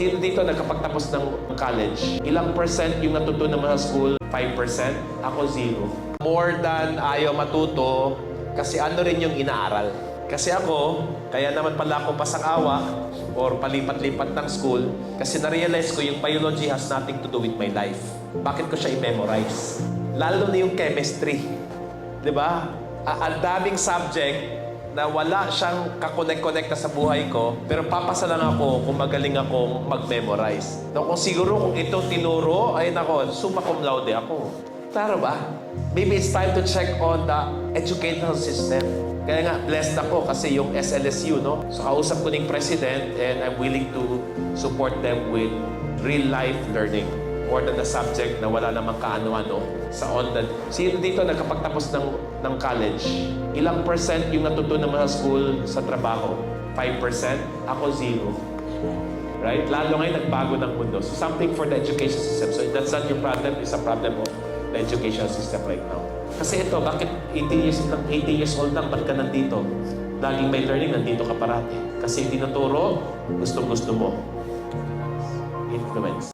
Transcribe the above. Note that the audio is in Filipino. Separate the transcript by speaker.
Speaker 1: Sino dito nagkapagtapos ng college? Ilang percent yung natutunan mo sa school? 5%? Ako, 0. More than ayaw matuto, kasi ano rin yung inaaral. Kasi ako, kaya naman pala ako pasang-awa or palipat-lipat ng school kasi na-realize ko yung biology has nothing to do with my life. Bakit ko siya i-memorize? Lalo na yung chemistry. Di ba? Ang daming subject na wala siyang kakonek-konek na sa buhay ko, pero papasa lang ako kung magaling akong mag-memorize. So, kung siguro kung ito tinuro, ay nako, summa cum laude ako. Taro ba? Maybe it's time to check on the educational system. Kaya nga, blessed ako kasi yung SLSU, no? So, kausap ko ng president and I'm willing to support them with real-life learning. More than the subject na wala namang kaano-ano sa online. Sino dito nagkapagtapos ng college? Ilang percent yung natutunan mo sa school sa trabaho? 5%? Ako, 0. Right? Lalo ngayon nagbago ng mundo. So something for the education system. So that's not your problem. It's a problem of the education system right now. Kasi ito, bakit 18 years old lang, ba't ka nandito? Laging may learning, nandito ka parati. Kasi tinuturo, gustong-gusto mo. Influence.